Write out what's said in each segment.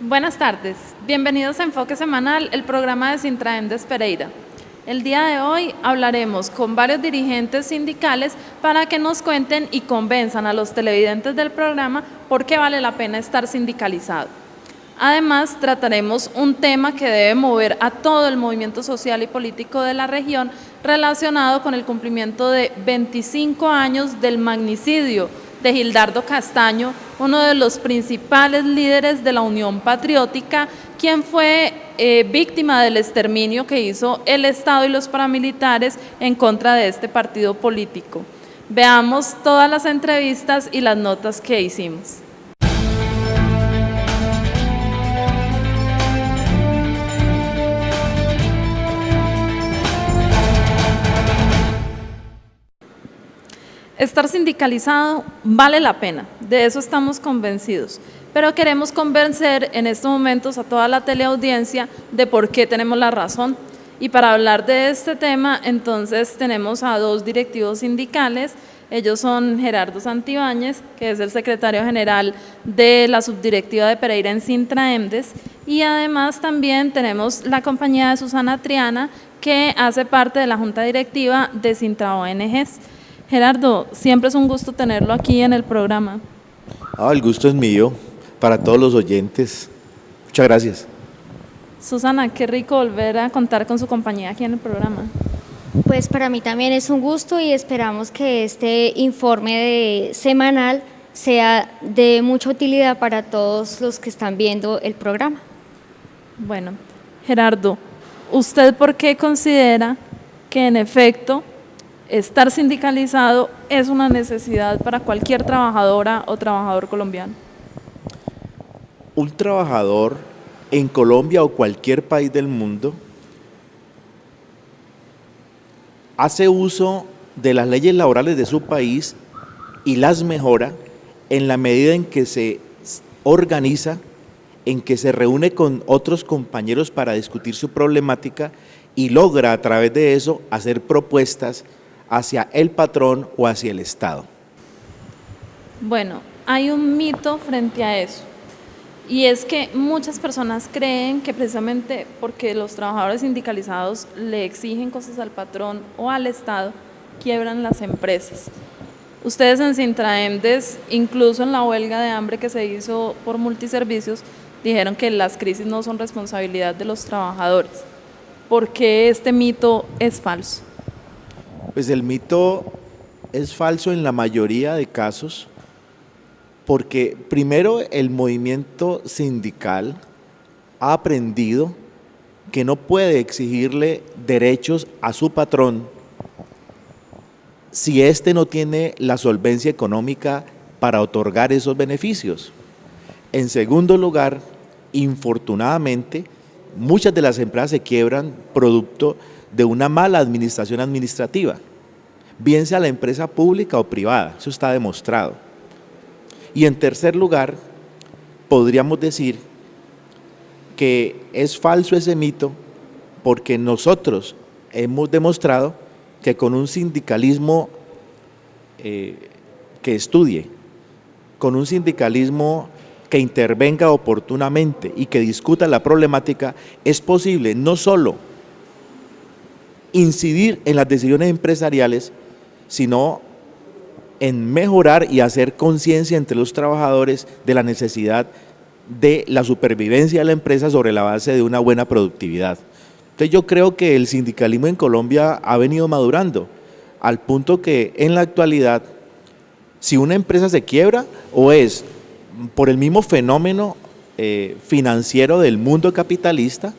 Buenas tardes, bienvenidos a Enfoque Semanal, el programa de Sintraemdes Pereira. El día de hoy hablaremos con varios dirigentes sindicales para que nos cuenten y convenzan a los televidentes del programa por qué vale la pena estar sindicalizado. Además, trataremos un tema que debe mover a todo el movimiento social y político de la región relacionado con el cumplimiento de 25 años del magnicidio de Gildardo Castaño, uno de los principales líderes de la Unión Patriótica, quien fue víctima del exterminio que hizo el Estado y los paramilitares en contra de este partido político. Veamos todas las entrevistas y las notas que hicimos. Estar sindicalizado vale la pena, de eso estamos convencidos, pero queremos convencer en estos momentos a toda la teleaudiencia de por qué tenemos la razón. Y para hablar de este tema, entonces tenemos a dos directivos sindicales. Ellos son Gerardo Santibáñez, que es el secretario general de la subdirectiva de Pereira en Sintraemdes, y además también tenemos la compañía de Susana Triana, que hace parte de la junta directiva de Sintra ONGs. Gerardo, siempre es un gusto tenerlo aquí en el programa. El gusto es mío, para todos los oyentes. Muchas gracias. Susana, qué rico volver a contar con su compañía aquí en el programa. Pues para mí también es un gusto y esperamos que este informe semanal sea de mucha utilidad para todos los que están viendo el programa. Bueno, Gerardo, ¿usted por qué considera que en efecto estar sindicalizado es una necesidad para cualquier trabajadora o trabajador colombiano? Un trabajador en Colombia o cualquier país del mundo hace uso de las leyes laborales de su país y las mejora en la medida en que se organiza, en que se reúne con otros compañeros para discutir su problemática y logra a través de eso hacer propuestas hacia el patrón o hacia el Estado. Bueno, hay un mito frente a eso, y es que muchas personas creen que precisamente porque los trabajadores sindicalizados le exigen cosas al patrón o al Estado, quiebran las empresas. Ustedes en Sintraemdes, incluso en la huelga de hambre que se hizo por multiservicios, dijeron que las crisis no son responsabilidad de los trabajadores. ¿Por qué este mito es falso? Pues el mito es falso en la mayoría de casos porque primero el movimiento sindical ha aprendido que no puede exigirle derechos a su patrón si éste no tiene la solvencia económica para otorgar esos beneficios. En segundo lugar, infortunadamente, muchas de las empresas se quiebran producto de una mala administración administrativa, bien sea la empresa pública o privada, eso está demostrado. Y en tercer lugar, podríamos decir que es falso ese mito porque nosotros hemos demostrado que con un sindicalismo que estudie, con un sindicalismo que intervenga oportunamente y que discuta la problemática, es posible no solo incidir en las decisiones empresariales, sino en mejorar y hacer conciencia entre los trabajadores de la necesidad de la supervivencia de la empresa sobre la base de una buena productividad. Entonces yo creo que el sindicalismo en Colombia ha venido madurando, al punto que en la actualidad, si una empresa se quiebra o es por el mismo fenómeno financiero del mundo capitalista,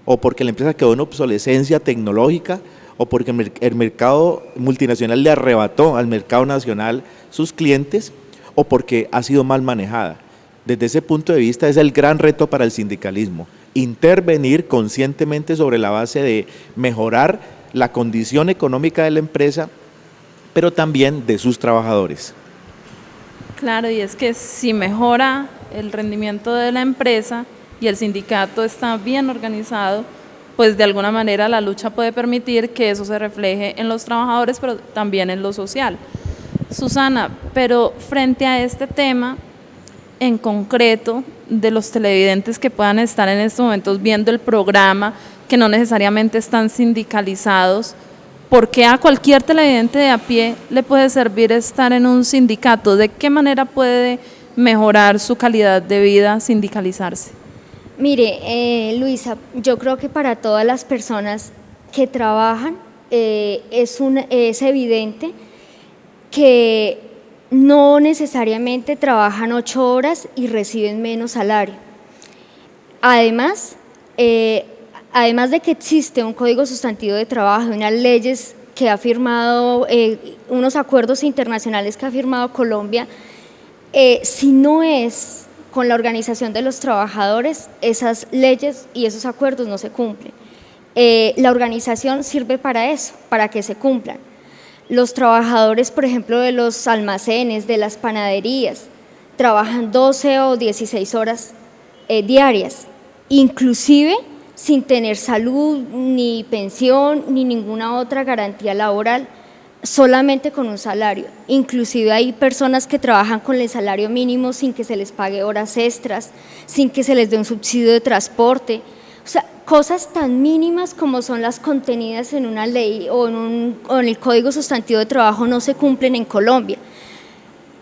o porque la empresa quedó en obsolescencia tecnológica, o porque el mercado multinacional le arrebató al mercado nacional sus clientes, o porque ha sido mal manejada. Desde ese punto de vista es el gran reto para el sindicalismo, intervenir conscientemente sobre la base de mejorar la condición económica de la empresa, pero también de sus trabajadores. Claro, y es que si mejora el rendimiento de la empresa y el sindicato está bien organizado, pues de alguna manera la lucha puede permitir que eso se refleje en los trabajadores, pero también en lo social. Susana, pero frente a este tema, en concreto de los televidentes que puedan estar en estos momentos viendo el programa, que no necesariamente están sindicalizados? ¿Por qué a cualquier televidente de a pie le puede servir estar en un sindicato? ¿De qué manera puede mejorar su calidad de vida sindicalizarse? Mire, Luisa, yo creo que para todas las personas que trabajan es evidente que no necesariamente trabajan 8 horas y reciben menos salario. Además de que existe un código sustantivo de trabajo, unas leyes que ha firmado, unos acuerdos internacionales que ha firmado Colombia, si no es con la organización de los trabajadores, esas leyes y esos acuerdos no se cumplen. La organización sirve para eso, para que se cumplan. Los trabajadores, por ejemplo, de los almacenes, de las panaderías, trabajan 12 o 16 horas diarias, inclusive sin tener salud, ni pensión, ni ninguna otra garantía laboral, solamente con un salario. Inclusive hay personas que trabajan con el salario mínimo sin que se les pague horas extras, sin que se les dé un subsidio de transporte. O sea, cosas tan mínimas como son las contenidas en una ley o en el Código Sustantivo de Trabajo no se cumplen en Colombia.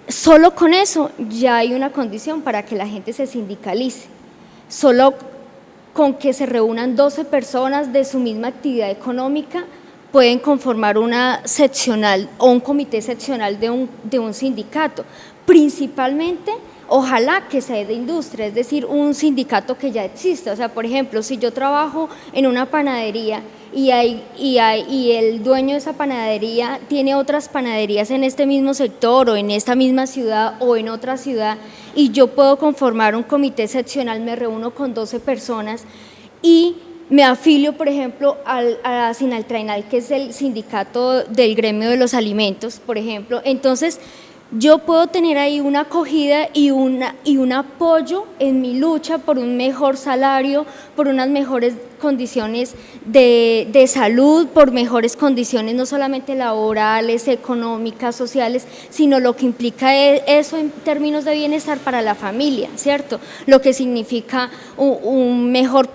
Solo con eso ya hay una condición para que la gente se sindicalice. Solo con que se reúnan 12 personas de su misma actividad económica pueden conformar una seccional o un comité seccional de un sindicato, principalmente ojalá que sea de industria, es decir, un sindicato que ya existe. O sea, por ejemplo, si yo trabajo en una panadería y el dueño de esa panadería tiene otras panaderías en este mismo sector o en esta misma ciudad o en otra ciudad y yo puedo conformar un comité seccional, me reúno con 12 personas y me afilio, por ejemplo, a Sinaltrainal, que es el sindicato del gremio de los alimentos, por ejemplo. Entonces, yo puedo tener ahí una acogida y un apoyo en mi lucha por un mejor salario, por unas mejores condiciones de salud, por mejores condiciones no solamente laborales, económicas, sociales, sino lo que implica eso en términos de bienestar para la familia, ¿cierto? Lo que significa un mejor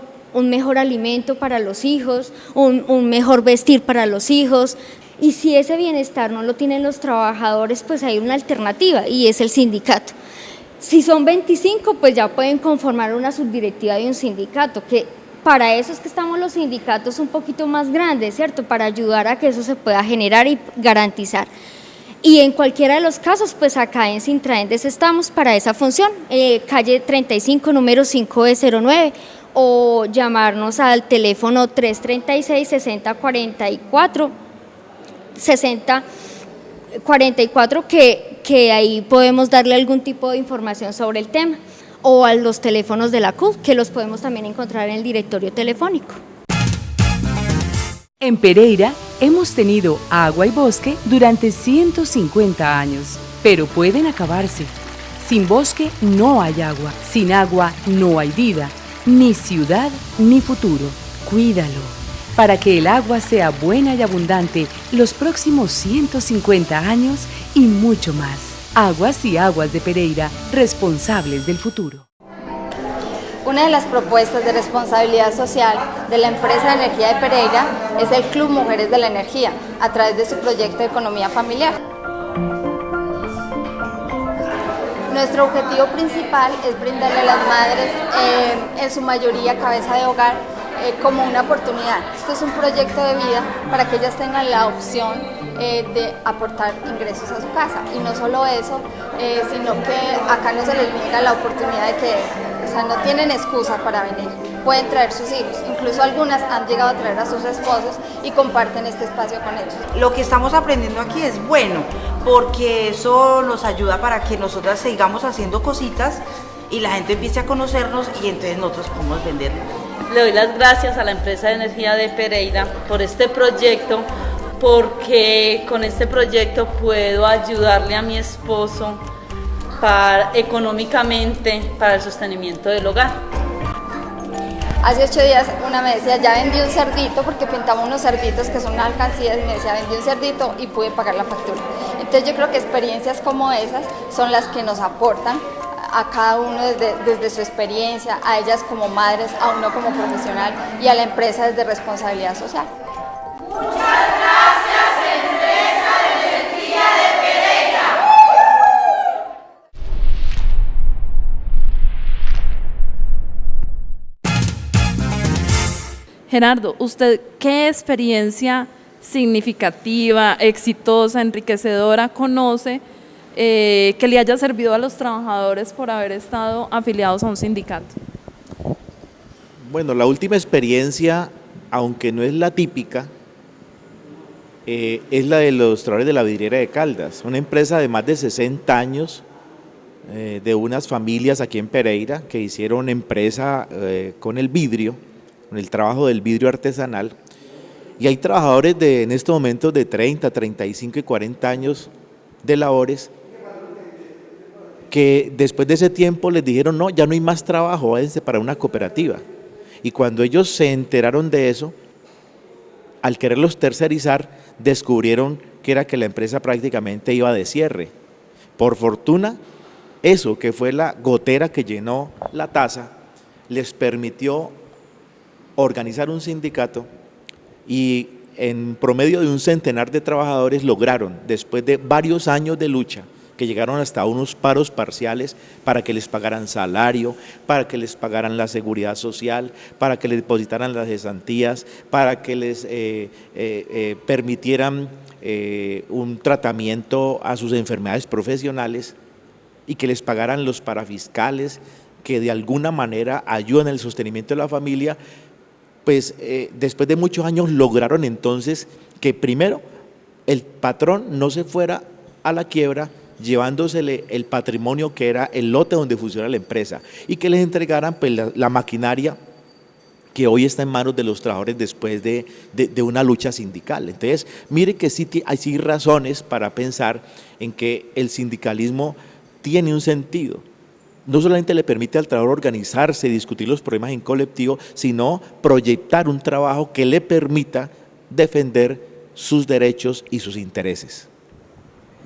alimento para los hijos, un mejor vestir para los hijos. Y si ese bienestar no lo tienen los trabajadores, pues hay una alternativa y es el sindicato. Si son 25, pues ya pueden conformar una subdirectiva de un sindicato, que para eso es que estamos los sindicatos un poquito más grandes, ¿cierto? Para ayudar a que eso se pueda generar y garantizar. Y en cualquiera de los casos, pues acá en Sintraendes estamos para esa función, calle 35, número 5E09, o llamarnos al teléfono 336-6044, 6044, que ahí podemos darle algún tipo de información sobre el tema, o a los teléfonos de la CUT, que los podemos también encontrar en el directorio telefónico. En Pereira hemos tenido agua y bosque durante 150 años, pero pueden acabarse. Sin bosque no hay agua, sin agua no hay vida, ni ciudad ni futuro. Cuídalo, para que el agua sea buena y abundante los próximos 150 años y mucho más. Aguas y Aguas de Pereira, responsables del futuro. Una de las propuestas de responsabilidad social de la empresa de energía de Pereira es el Club Mujeres de la Energía, a través de su proyecto de economía familiar. Nuestro objetivo principal es brindarle a las madres, en su mayoría cabeza de hogar, como una oportunidad. Esto es un proyecto de vida para que ellas tengan la opción de aportar ingresos a su casa. Y no solo eso, sino que acá no se les niega la oportunidad de que, o sea, no tienen excusa para venir. Pueden traer sus hijos, incluso algunas han llegado a traer a sus esposos y comparten este espacio con ellos. Lo que estamos aprendiendo aquí es bueno, porque eso nos ayuda para que nosotras sigamos haciendo cositas y la gente empiece a conocernos y entonces nosotros podemos venderlo. Le doy las gracias a la empresa de energía de Pereira por este proyecto, porque con este proyecto puedo ayudarle a mi esposo económicamente para el sostenimiento del hogar. Hace 8 días una me decía, ya vendí un cerdito, porque pintamos unos cerditos que son unas alcancías, y me decía, vendí un cerdito y pude pagar la factura. Entonces yo creo que experiencias como esas son las que nos aportan a cada uno desde su experiencia, a ellas como madres, a uno como profesional y a la empresa desde responsabilidad social. Muchas gracias, Empresa de Energía de Pereira. Gerardo, ¿usted qué experiencia significativa, exitosa, enriquecedora conoce que le haya servido a los trabajadores por haber estado afiliados a un sindicato? Bueno, la última experiencia, aunque no es la típica, es la de los trabajadores de la vidriera de Caldas, una empresa de más de 60 años, de unas familias aquí en Pereira que hicieron empresa con el vidrio, con el trabajo del vidrio artesanal, y hay trabajadores en estos momentos de 30, 35 y 40 años de labores que después de ese tiempo les dijeron no, ya no hay más trabajo, váyanse para una cooperativa. Y cuando ellos se enteraron de eso, al quererlos tercerizar, descubrieron que era que la empresa prácticamente iba de cierre. Por fortuna, eso que fue la gotera que llenó la taza, les permitió organizar un sindicato y en promedio de un centenar de trabajadores lograron, después de varios años de lucha, que llegaron hasta unos paros parciales para que les pagaran salario, para que les pagaran la seguridad social, para que les depositaran las cesantías, para que les permitieran un tratamiento a sus enfermedades profesionales y que les pagaran los parafiscales que de alguna manera ayudan en el sostenimiento de la familia. Pues después de muchos años lograron entonces que primero el patrón no se fuera a la quiebra llevándosele el patrimonio que era el lote donde funciona la empresa y que les entregaran pues, la maquinaria que hoy está en manos de los trabajadores después de una lucha sindical. Entonces, mire que sí hay sí razones para pensar en que el sindicalismo tiene un sentido. No solamente le permite al trabajador organizarse y discutir los problemas en colectivo, sino proyectar un trabajo que le permita defender sus derechos y sus intereses.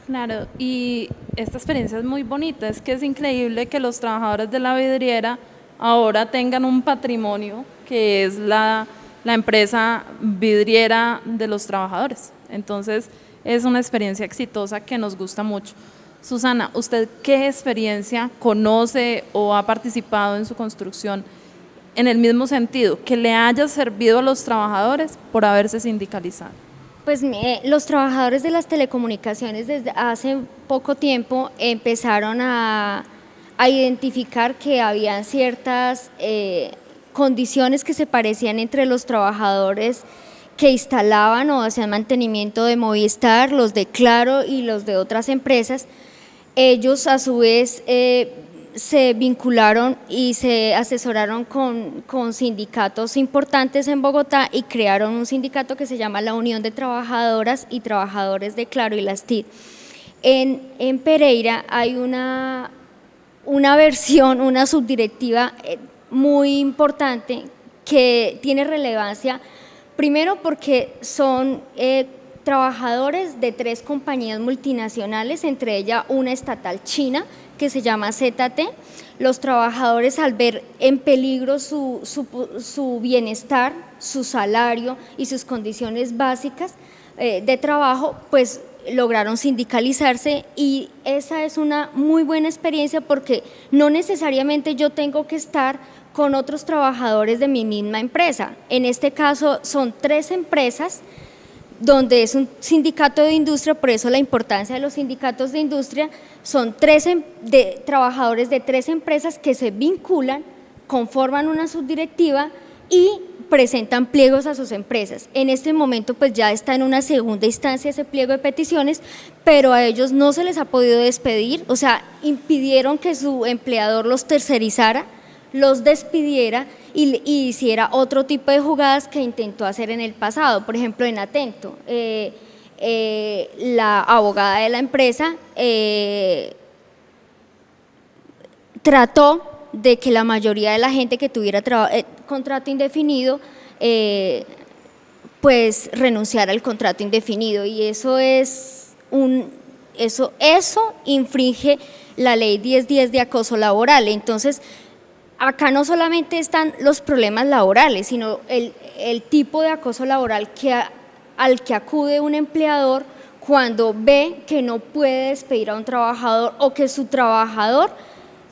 Claro, y esta experiencia es muy bonita, es que es increíble que los trabajadores de la vidriera ahora tengan un patrimonio que es la empresa vidriera de los trabajadores. Entonces, es una experiencia exitosa que nos gusta mucho. Susana, ¿usted qué experiencia conoce o ha participado en su construcción en el mismo sentido, que le haya servido a los trabajadores por haberse sindicalizado? Pues los trabajadores de las telecomunicaciones desde hace poco tiempo empezaron a identificar que habían ciertas condiciones que se parecían entre los trabajadores que instalaban o hacían mantenimiento de Movistar, los de Claro y los de otras empresas. Ellos a su vez se vincularon y se asesoraron con sindicatos importantes en Bogotá y crearon un sindicato que se llama la Unión de Trabajadoras y Trabajadores de Claro y las TIC. En Pereira hay una versión, una subdirectiva muy importante que tiene relevancia, primero porque son trabajadores de 3 compañías multinacionales, entre ellas una estatal china que se llama ZT. Los trabajadores, al ver en peligro su bienestar, su salario y sus condiciones básicas de trabajo, pues lograron sindicalizarse, y esa es una muy buena experiencia porque no necesariamente yo tengo que estar con otros trabajadores de mi misma empresa. En este caso son 3 empresas donde es un sindicato de industria, por eso la importancia de los sindicatos de industria. Son trabajadores de 3 empresas que se vinculan, conforman una subdirectiva y presentan pliegos a sus empresas. En este momento pues ya está en una segunda instancia ese pliego de peticiones, pero a ellos no se les ha podido despedir, o sea, impidieron que su empleador los tercerizara, los despidiera y hiciera otro tipo de jugadas que intentó hacer en el pasado. Por ejemplo, en Atento, la abogada de la empresa trató de que la mayoría de la gente que tuviera contrato indefinido pues renunciara al contrato indefinido, y eso infringe la ley 1010 de acoso laboral. Entonces, acá no solamente están los problemas laborales, sino el tipo de acoso laboral al que acude un empleador cuando ve que no puede despedir a un trabajador o que su trabajador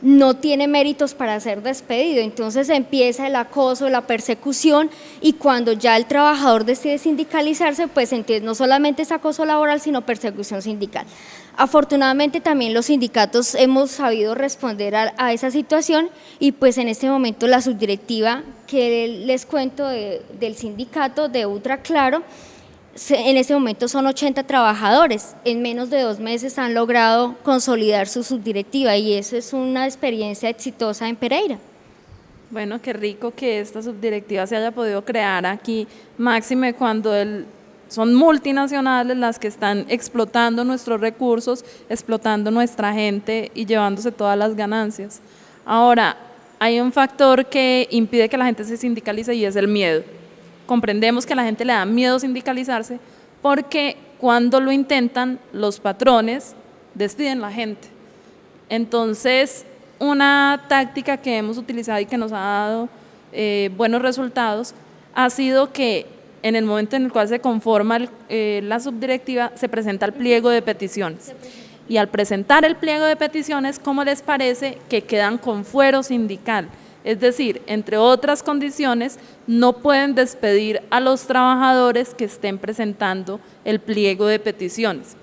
no tiene méritos para ser despedido. Entonces empieza el acoso, la persecución, y cuando ya el trabajador decide sindicalizarse, pues entonces no solamente es acoso laboral, sino persecución sindical. Afortunadamente también los sindicatos hemos sabido responder a esa situación, y pues en este momento la subdirectiva que les cuento del sindicato de Ultraclaro, en este momento son 80 trabajadores, en menos de 2 meses han logrado consolidar su subdirectiva, y eso es una experiencia exitosa en Pereira. Bueno, qué rico que esta subdirectiva se haya podido crear aquí, máxime cuando son multinacionales las que están explotando nuestros recursos, explotando nuestra gente y llevándose todas las ganancias. Ahora, hay un factor que impide que la gente se sindicalice y es el miedo. Comprendemos que a la gente le da miedo sindicalizarse porque cuando lo intentan, los patrones despiden a la gente. Entonces, una táctica que hemos utilizado y que nos ha dado buenos resultados ha sido que en el momento en el cual se conforma la subdirectiva, se presenta el pliego de peticiones. Y al presentar el pliego de peticiones, ¿cómo les parece que quedan con fuero sindical? Es decir, entre otras condiciones, no pueden despedir a los trabajadores que estén presentando el pliego de peticiones.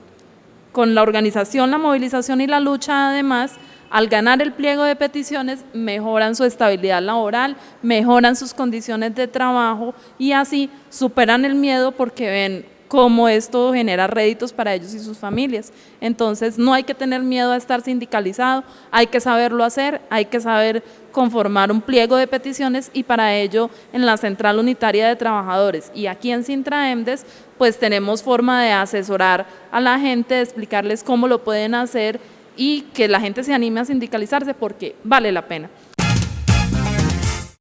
Con la organización, la movilización y la lucha, además, al ganar el pliego de peticiones, mejoran su estabilidad laboral, mejoran sus condiciones de trabajo y así superan el miedo porque ven cómo esto genera réditos para ellos y sus familias. Entonces, no hay que tener miedo a estar sindicalizado, hay que saberlo hacer, hay que saber conformar un pliego de peticiones, y para ello en la Central Unitaria de Trabajadores y aquí en Sintraemdes, pues tenemos forma de asesorar a la gente, de explicarles cómo lo pueden hacer y que la gente se anime a sindicalizarse porque vale la pena.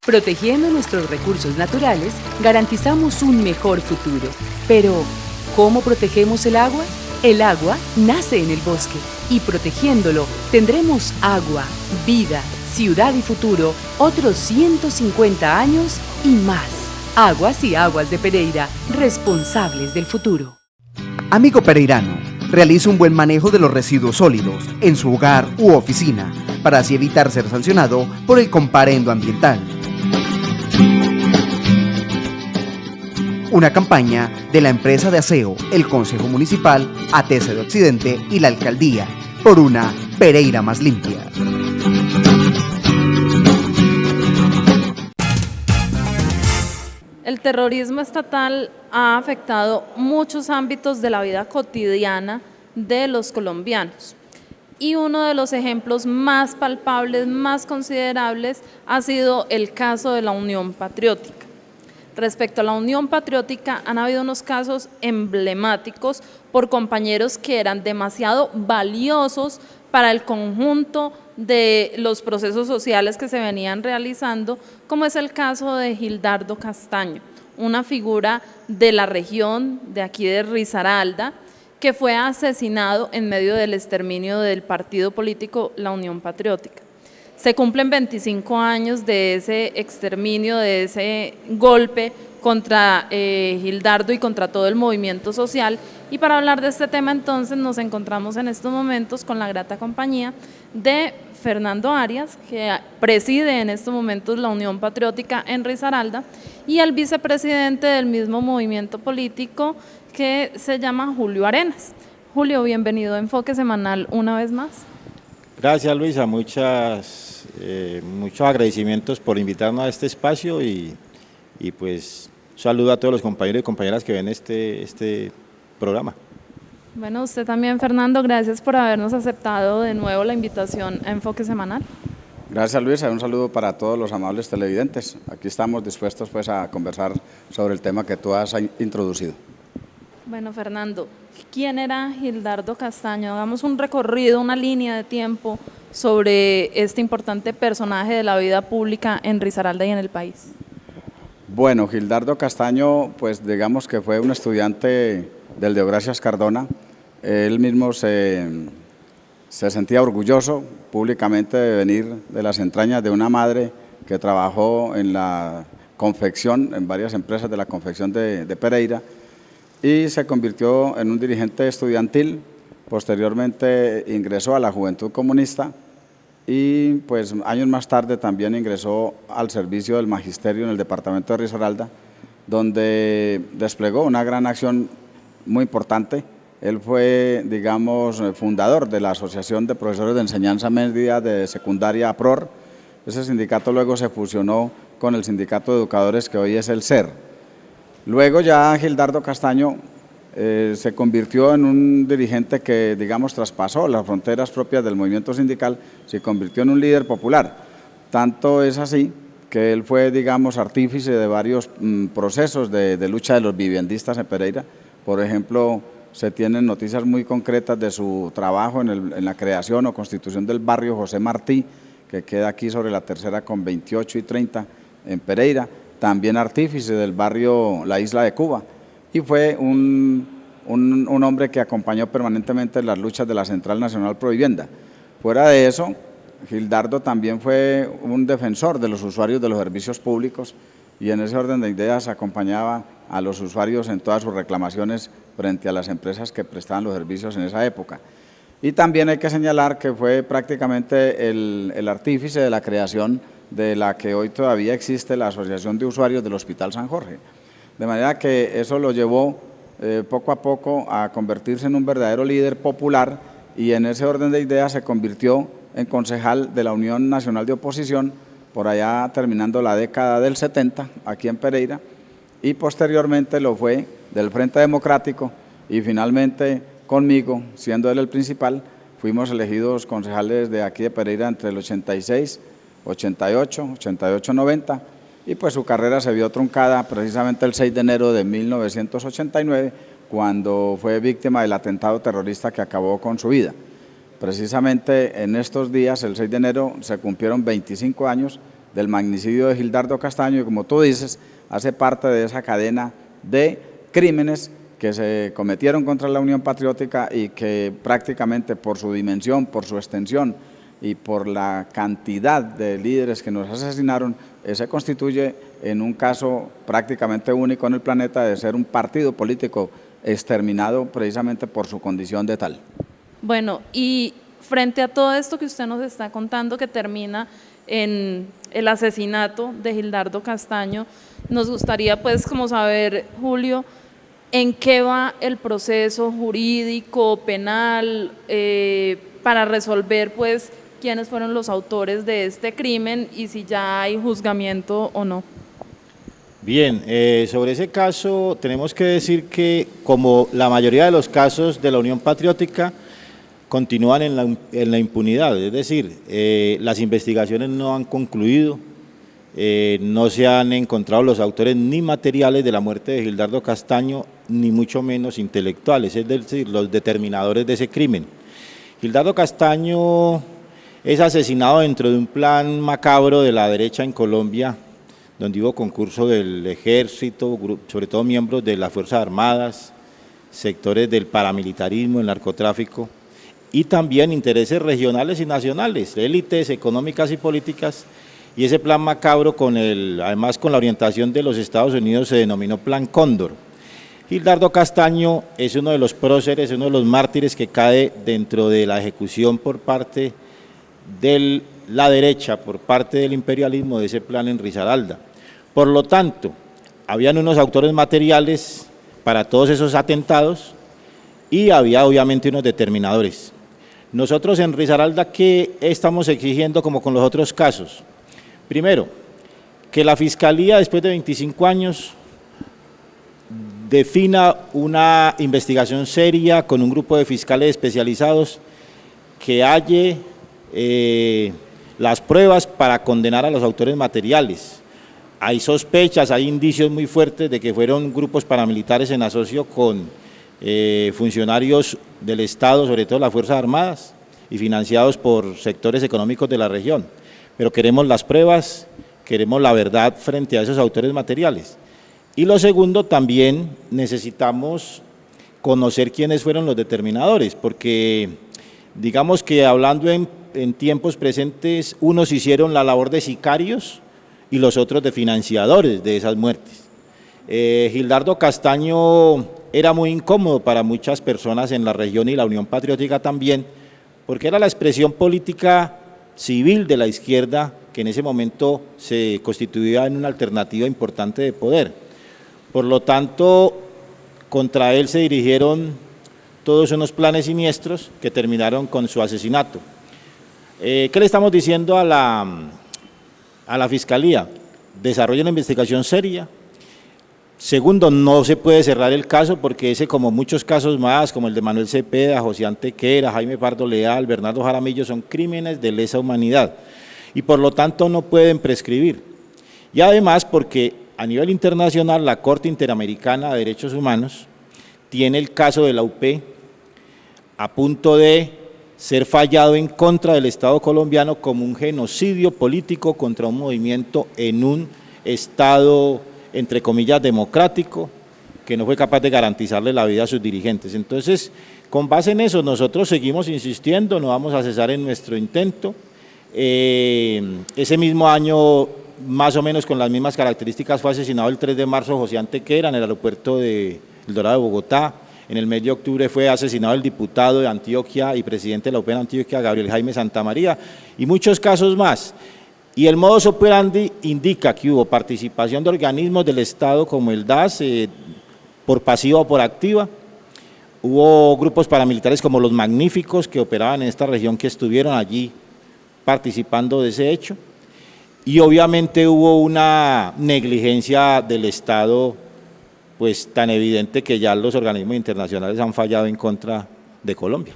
Protegiendo nuestros recursos naturales, garantizamos un mejor futuro. Pero, ¿cómo protegemos el agua? El agua nace en el bosque y protegiéndolo tendremos agua, vida, ciudad y futuro, otros 150 años y más. Aguas y Aguas de Pereira, responsables del futuro. Amigo pereirano, realice un buen manejo de los residuos sólidos en su hogar u oficina, para así evitar ser sancionado por el comparendo ambiental. Una campaña de la empresa de aseo, el Consejo Municipal, ATC de Occidente y la Alcaldía, por una Pereira más limpia. El terrorismo estatal ha afectado muchos ámbitos de la vida cotidiana de los colombianos. Y uno de los ejemplos más palpables, más considerables, ha sido el caso de la Unión Patriótica. Respecto a la Unión Patriótica, han habido unos casos emblemáticos por compañeros que eran demasiado valiosos para el conjunto de los procesos sociales que se venían realizando, como es el caso de Gildardo Castaño, una figura de la región de aquí de Risaralda, que fue asesinado en medio del exterminio del partido político La Unión Patriótica. Se cumplen 25 años de ese exterminio, de ese golpe contra Gildardo y contra todo el movimiento social, y para hablar de este tema entonces nos encontramos en estos momentos con la grata compañía de Fernando Arias, que preside en estos momentos la Unión Patriótica en Risaralda, y el vicepresidente del mismo movimiento político, que se llama Julio Arenas. Julio, bienvenido a Enfoque Semanal una vez más. Gracias, Luisa, muchos agradecimientos por invitarnos a este espacio y pues saludo a todos los compañeros y compañeras que ven este programa. Bueno, usted también, Fernando, gracias por habernos aceptado de nuevo la invitación a Enfoque Semanal. Gracias, Luisa, un saludo para todos los amables televidentes. Aquí estamos dispuestos pues a conversar sobre el tema que tú has introducido. Bueno, Fernando, ¿quién era Gildardo Castaño? Hagamos un recorrido, una línea de tiempo sobre este importante personaje de la vida pública en Risaralda y en el país. Bueno, Gildardo Castaño, pues digamos que fue un estudiante del Deogracias Cardona. Él mismo se se sentía orgulloso públicamente de venir de las entrañas de una madre que trabajó en la confección, en varias empresas de la confección de Pereira, y se convirtió en un dirigente estudiantil. Posteriormente ingresó a la Juventud Comunista y pues años más tarde también ingresó al servicio del magisterio en el departamento de Risaralda, donde desplegó una gran acción muy importante. Él fue, digamos, fundador de la Asociación de Profesores de Enseñanza Media de Secundaria APROR. Ese sindicato luego se fusionó con el Sindicato de Educadores, que hoy es el SER. Luego ya Gildardo Castaño se convirtió en un dirigente que, digamos, traspasó las fronteras propias del movimiento sindical, se convirtió en un líder popular. Tanto es así que él fue, digamos, artífice de varios procesos de lucha de los viviendistas en Pereira. Por ejemplo, se tienen noticias muy concretas de su trabajo en la creación o constitución del barrio José Martí, que queda aquí sobre la tercera con 28 y 30 en Pereira, también artífice del barrio La Isla de Cuba, y fue un hombre que acompañó permanentemente las luchas de la Central Nacional Pro Vivienda. Fuera de eso, Gildardo también fue un defensor de los usuarios de los servicios públicos, y en ese orden de ideas acompañaba a los usuarios en todas sus reclamaciones frente a las empresas que prestaban los servicios en esa época. Y también hay que señalar que fue prácticamente el artífice de la creación de la que hoy todavía existe la Asociación de Usuarios del Hospital San Jorge. De manera que eso lo llevó poco a poco a convertirse en un verdadero líder popular, y en ese orden de ideas se convirtió en concejal de la Unión Nacional de Oposición, por allá terminando la década del 70, aquí en Pereira, y posteriormente lo fue del Frente Democrático, y finalmente conmigo, siendo él el principal, fuimos elegidos concejales de aquí de Pereira entre el 86, 88, 88, 90, y pues su carrera se vio truncada precisamente el 6 de enero de 1989, cuando fue víctima del atentado terrorista que acabó con su vida. Precisamente en estos días, el 6 de enero, se cumplieron 25 años del magnicidio de Gildardo Castaño, y como tú dices, hace parte de esa cadena de crímenes que se cometieron contra la Unión Patriótica, y que prácticamente por su dimensión, por su extensión y por la cantidad de líderes que nos asesinaron, se constituye en un caso prácticamente único en el planeta de ser un partido político exterminado precisamente por su condición de tal. Bueno, y frente a todo esto que usted nos está contando, que termina en el asesinato de Gildardo Castaño, nos gustaría pues como saber, Julio, ¿en qué va el proceso jurídico, penal, para resolver pues quiénes fueron los autores de este crimen y si ya hay juzgamiento o no? Bien, sobre ese caso tenemos que decir que, como la mayoría de los casos de la Unión Patriótica, continúan en la impunidad, es decir, las investigaciones no han concluido, no se han encontrado los autores ni materiales de la muerte de Gildardo Castaño, ni mucho menos intelectuales, es decir, los determinadores de ese crimen. Gildardo Castaño es asesinado dentro de un plan macabro de la derecha en Colombia, donde hubo concurso del ejército, sobre todo miembros de las Fuerzas Armadas, sectores del paramilitarismo, el narcotráfico, y también intereses regionales y nacionales, élites económicas y políticas, y ese plan macabro, además con la orientación de los Estados Unidos, se denominó Plan Cóndor. Gildardo Castaño es uno de los próceres, uno de los mártires que cae dentro de la ejecución por parte de la derecha, por parte del imperialismo, de ese plan en Risaralda. Por lo tanto, habían unos autores materiales para todos esos atentados y había obviamente unos determinadores. Nosotros en Risaralda, ¿qué estamos exigiendo como con los otros casos? Primero, que la Fiscalía, después de 25 años, defina una investigación seria con un grupo de fiscales especializados que halle las pruebas para condenar a los autores materiales. Hay sospechas, hay indicios muy fuertes de que fueron grupos paramilitares en asocio con funcionarios del Estado, sobre todo las Fuerzas Armadas, y financiados por sectores económicos de la región. Pero queremos las pruebas, queremos la verdad frente a esos autores materiales. Y lo segundo, también necesitamos conocer quiénes fueron los determinadores, porque Digamos que hablando en tiempos presentes, unos hicieron la labor de sicarios y los otros de financiadores de esas muertes. Gildardo Castaño era muy incómodo para muchas personas en la región y la Unión Patriótica también, porque era la expresión política civil de la izquierda que en ese momento se constituía en una alternativa importante de poder. Por lo tanto, contra él se dirigieron todos unos planes siniestros que terminaron con su asesinato. ¿Qué le estamos diciendo a la Fiscalía? Desarrolla una investigación seria. Segundo, no se puede cerrar el caso porque ese, como muchos casos más, como el de Manuel Cepeda, José Antequera, Jaime Pardo Leal, Bernardo Jaramillo, son crímenes de lesa humanidad y por lo tanto no pueden prescribir. Y además porque a nivel internacional la Corte Interamericana de Derechos Humanos tiene el caso de la UP a punto de ser fallado en contra del Estado colombiano como un genocidio político contra un movimiento en un Estado, entre comillas, democrático, que no fue capaz de garantizarle la vida a sus dirigentes. Entonces, con base en eso, nosotros seguimos insistiendo, no vamos a cesar en nuestro intento. Ese mismo año, más o menos con las mismas características, fue asesinado el 3 de marzo José Antequera en el aeropuerto de El Dorado de Bogotá. En el mes de octubre fue asesinado el diputado de Antioquia y presidente de la UP en Antioquia, Gabriel Jaime Santamaría, y muchos casos más. Y el modus operandi indica que hubo participación de organismos del Estado como el DAS, por pasiva o por activa. Hubo grupos paramilitares como los Magníficos que operaban en esta región que estuvieron allí participando de ese hecho. Y obviamente hubo una negligencia del Estado pues tan evidente que ya los organismos internacionales han fallado en contra de Colombia.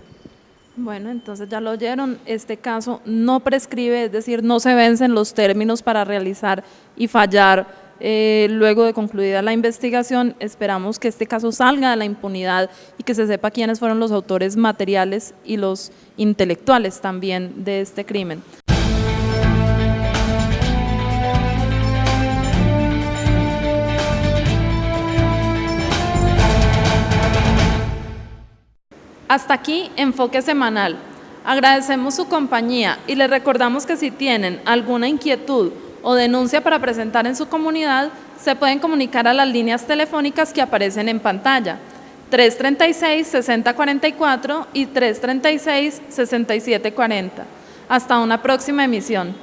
Bueno, entonces ya lo oyeron, este caso no prescribe, es decir, no se vencen los términos para realizar y fallar luego de concluida la investigación. Esperamos que este caso salga de la impunidad y que se sepa quiénes fueron los autores materiales y los intelectuales también de este crimen. Hasta aquí Enfoque Semanal. Agradecemos su compañía y les recordamos que si tienen alguna inquietud o denuncia para presentar en su comunidad, se pueden comunicar a las líneas telefónicas que aparecen en pantalla, 336-6044 y 336-6740. Hasta una próxima emisión.